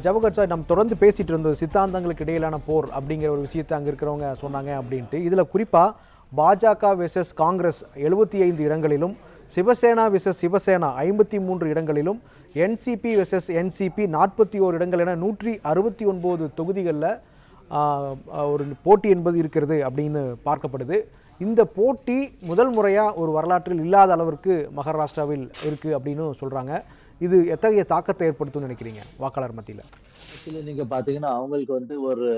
Jawahar sir, நம்ம தொடர்ந்து பேசிகிட்டு இருந்தோம் சித்தாந்தங்களுக்கு இடையிலான போர் அப்படிங்கிற ஒரு விஷயத்தை அங்கே இருக்கிறவங்க சொன்னாங்க அப்படின்ட்டு. இதில் குறிப்பாக பாஜக வெர்சஸ் காங்கிரஸ் 75 இடங்களிலும், சிவசேனா வெர்சஸ் சிவசேனா 53 இடங்களிலும், என்சிபி வெர்சஸ் என்சிபி 41 இடங்கள் என 169 தொகுதிகளில் ஒரு போட்டி என்பது இருக்கிறது அப்படின்னு பார்க்கப்படுது. இந்த போட்டி முதல் முறையாக ஒரு வரலாற்றில் இல்லாத அளவிற்கு மகாராஷ்டிராவில் இருக்குது அப்படின்னு சொல்கிறாங்க. இது எத்தகைய தாக்கத்தை ஏற்படுத்தும் நினைக்கிறீங்க வாக்காளர் மத்தியில்? ஆக்சுவலி நீங்க பாத்தீங்கன்னா அவங்களுக்கு வந்து ஒரு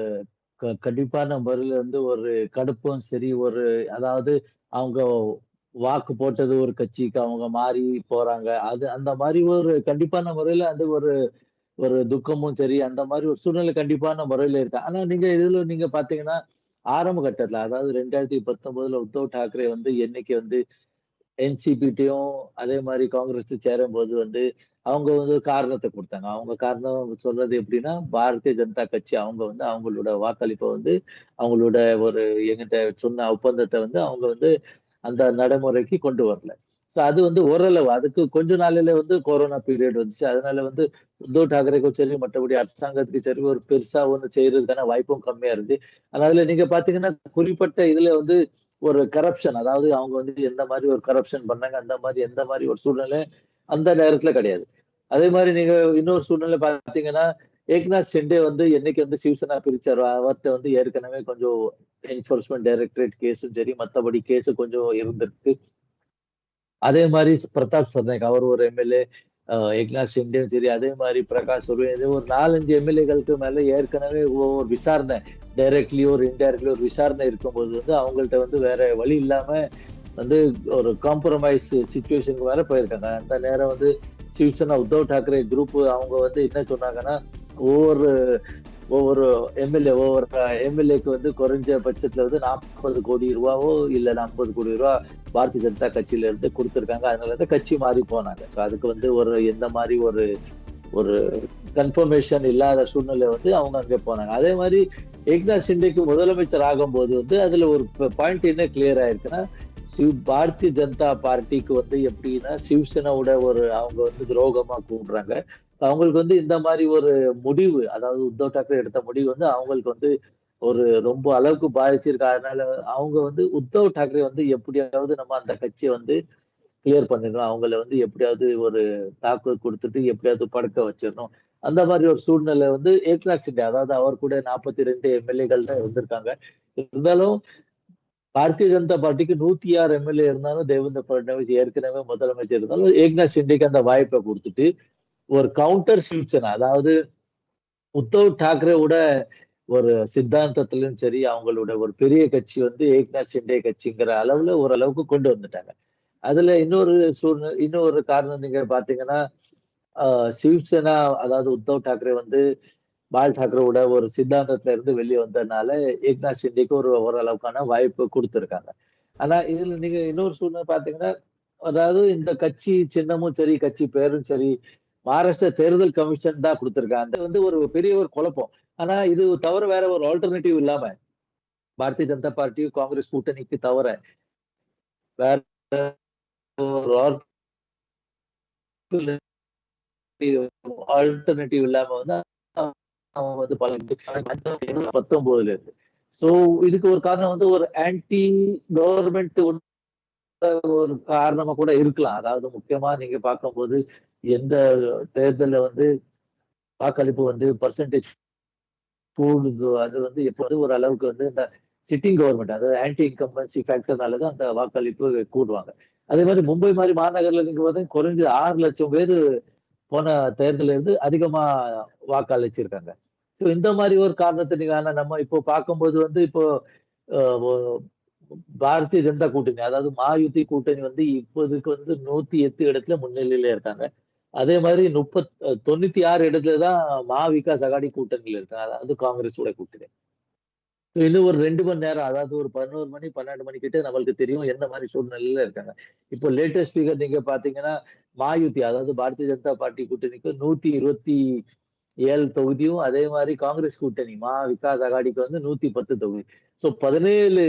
கண்டிப்பான முறையில வந்து ஒரு கடுப்பும் சரி, ஒரு அதாவது அவங்க வாக்கு போட்டது ஒரு கட்சிக்கு அவங்க மாறி போறாங்க. அது அந்த மாதிரி ஒரு கண்டிப்பான முறையில அந்த ஒரு ஒரு துக்கமும் சரி, அந்த மாதிரி ஒரு சூழ்நிலை கண்டிப்பான முறையில இருக்கு. ஆனா நீங்க இதுல நீங்க பாத்தீங்கன்னா, ஆரம்ப கட்டத்துல அதாவது 2019ல உத்தவ் தாக்கரே வந்து என்னைக்கு வந்து என்சிபிட்டயும் அதே மாரி காங்கிரஸ் சேரும்போது வந்து, அவங்க வந்து காரணத்த குடுத்தாங்க. அவங்க காரணம் சொல்றது எப்படின்னா, பாரதிய ஜனதா கட்சி அவங்க வந்து அவங்களோட வாக்களிப்ப வந்து, அவங்களோட ஒரு என்கிட்ட சொன்ன ஒப்பந்தத்த வந்து அவங்க வந்து அந்த நடைமுறைக்கு கொண்டு வரல. ஸோ அது வந்து ஓரளவு அதுக்கு கொஞ்ச நாளில வந்து கொரோனா பீரியட் வந்துச்சு. அதனால வந்து உத்தவ் தாக்கரேக்கும் சரி, மற்றபடி அரசாங்கத்துக்கு சரி ஒரு பெருசா ஒண்ணும் செய்றதுக்கான வாய்ப்பும் கம்மியா இருந்துச்சு. அதனால நீங்க பார்த்தீங்கன்னா, குறிப்பிட்ட இதுல வந்து ஒரு கரப்ஷன் அதாவது அவங்க வந்து எந்த மாரி ஒரு கரப்ஷன் பண்ணாங்க, அந்த மாரி எந்த மாரி ஒரு சூழ்நிலை அந்த நேரத்துல கிடையாது. அதே மாரி நீங்க இன்னொரு சூழ்நிலை பார்த்தீங்கன்னா, ஏக்நாத் ஷிண்டே வந்து என்னைக்கு வந்து சிவசேனா பிரிச்சாரோ, அவர்ட்ட வந்து ஏற்கனவே கொஞ்சம் என்ஃபோர்ஸ்மென்ட் டைரக்டரேட் கேஸும் சரி, மத்தபடி கேஸ் கொஞ்சம் இருந்திருக்கு. அதே மாரி பிரதாப் சர்நாயக் அவர் ஒரு எம்எல்ஏ. ஏக்நாத் ஷிண்டேவும் சரி, அதே மாரி பிரகாஷ் சர்வே இது ஒரு 4, 5 எம்எல்ஏக்களுக்கு மேல ஏற்கனவே ஒரு விசாரணை டைரக்ட்லியோ ஒரு இன்டைரக்ட்லியோ ஒரு விசாரணை இருக்கும்போது வந்து அவங்கள்ட்ட வந்து வேற வழி இல்லாம வந்து ஒரு காம்ப்ரமைஸ் சிச்சுவேஷனுக்கு வேற போயிருக்காங்க. அந்த நேரம் வந்து சிவசேனா உத்தவ் தாக்கரே குரூப் அவங்க வந்து என்ன சொன்னாங்கன்னா, ஒவ்வொரு ஒவ்வொரு ஒவ்வொரு எம்எல்ஏக்கு வந்து குறைஞ்ச பட்சத்துல வந்து 40 கோடி ரூபாவோ இல்ல 50 கோடி ரூபா பாரதிய ஜனதா கட்சியில இருந்து குடுத்திருக்காங்க. அதனால தான் கட்சி மாறி போனாங்க. ஸோ அதுக்கு வந்து ஒரு எந்த மாரி ஒரு ஒரு கன்ஃபர்மேஷன் இல்லாத சூழ்நிலை வந்து அவங்க அங்க போனாங்க. அதே மாரி ஏக்நாத் ஷிண்டேக்கு முதலமைச்சர் ஆகும்போது வந்து அதுல ஒரு பாயிண்ட் என்ன கிளியர் ஆயிருக்குன்னா, பாரதிய ஜனதா பார்ட்டிக்கு வந்து எப்படின்னா சிவசேனாவோட ஒரு அவங்க வந்து துரோகமா கூப்பிடுறாங்க. அவங்களுக்கு வந்து இந்த மாரி ஒரு முடிவு அதாவது உத்தவ் தாக்கரே எடுத்த முடிவு வந்து அவங்களுக்கு வந்து ஒரு ரொம்ப அளவுக்கு பாதிச்சிருக்கு. அதனால அவங்க வந்து உத்தவ் தாக்கரே வந்து எப்படியாவது நம்ம அந்த கட்சிய வந்து கிளியர் பண்ணிடணும். அவங்கள வந்து எப்படியாவது ஒரு தாக்குதல் குடுத்துட்டு எப்படியாவது படுக்க வச்சிரணும். அந்த மாரி ஒரு சூழ்நிலை வந்து ஏக்நாத் ஷிண்டே அதாவது அவர் கூட 42 எம்எல்ஏக்கள் தான் இருந்திருக்காங்க. இருந்தாலும் பாரதிய ஜனதா பார்ட்டிக்கு 106 எம்எல்ஏ இருந்தாலும் தேவேந்திர பட்னாவிஸ் ஏற்கனவே முதலமைச்சர் இருந்தாலும் ஏக்நாத் ஷிண்டேக்கு அந்த வாய்ப்பை குடுத்துட்டு, ஒரு கவுண்டர் சிவசேனா அதாவது உத்தவ் தாக்கரேவோட ஒரு சித்தாந்தத்திலும் சரி, அவங்களோட ஒரு பெரிய கட்சி வந்து ஏக்நாத் ஷிண்டே கட்சிங்கிற அளவுல ஓரளவுக்கு கொண்டு வந்துட்டாங்க. அதுல இன்னொரு காரணம் நீங்க பார்த்தீங்கன்னா, சிவசேனா அதாவது உத்தவ் தாக்கரே வந்து பால் தாக்கரேவோட ஒரு சித்தாந்தத்துல இருந்து வெளிய வந்ததுனால, ஏக்நாத் ஷிண்டேக்கு ஒரு ஓரளவுக்கான வாய்ப்பு குடுத்திருக்காங்க. ஆனா இதுல நீங்க இன்னொரு சூழ்நிலை பார்த்தீங்கன்னா, அதாவது இந்த கட்சி சின்னமும் சரி, கட்சி பேரும் சரி, மகாராஷ்டிரா தேர்தல் கமிஷன் தான் குடுத்திருக்காங்க. அது வந்து ஒரு பெரிய ஒரு குழப்பம். ஆனா இது தவிர வேற ஒரு ஆல்டர்னேட்டிவ் இல்லாம, பாரதிய ஜனதா பார்ட்டியும், காங்கிரஸ் கூட்டணிக்கு தவிர வேற ஒரு ஆல்டர்னேட்டிவ் இல்லாம வந்து அவங்க வந்து 19 இருக்கு. சோ இதுக்கு ஒரு காரணம் வந்து ஒரு ஆன்டி கவர்மெண்ட் ஒரு காரணமா கூட இருக்கலாம். அதாவது முக்கியமா நீங்க பார்க்கும்போது எந்த தேர்தல்ல வந்து வாக்களிப்பு வந்து பெர்சன்டேஜ் கூடுதோ அது வந்து எப்போது ஒரு அளவுக்கு வந்து இந்த சிட்டிங் கவர்மெண்ட் அதாவது ஆன்டி இன்கம்பன்சி ஃபேக்டர்னால தான் அந்த வாக்களிப்பு கூடுவாங்க. அதே மாதிரி மும்பை மாதிரி மாநகர்ல நீங்க வந்து குறைஞ்சது 6 லட்சம் பேரு போன தேர்தல்ல இருந்து அதிகமா வாக்களிச்சிருக்காங்க. ஸோ இந்த மாரி ஒரு காரணத்த நீங்க ஆனா நம்ம இப்போ பார்க்கும்போது வந்து இப்போ அ ஒ பாரதிய ஜனதா கூட்டணி அதாவது மாயுதி கூட்டணி வந்து இப்போதைக்கு வந்து 108 இடத்துல முன்னிலையில இருக்காங்க. அதே மாரி 96 இடத்துல தான் விகாஸ் அகாடி கூட்டணியில இருக்காங்க. அதாவது காங்கிரஸோட கூட்டணி. இன்னும் ஒரு 2 மணி நேரம் அதாவது ஒரு 11 மணி, 12 மணி கிட்ட நம்மளுக்கு தெரியும் எந்த மாரி சூழ்நிலையில இருக்காங்க. இப்போ லேட்டஸ்ட் ஃபிகர் நீங்க பார்த்தீங்கன்னா, மாயுதி அதாவது பாரதிய ஜனதா பார்ட்டி கூட்டணிக்கு 127 தொகுதியும், அதே மாரி காங்கிரஸ் கூட்டணி விகாஸ் அகாடிக்கு வந்து 110 தொகுதி. ஸோ 17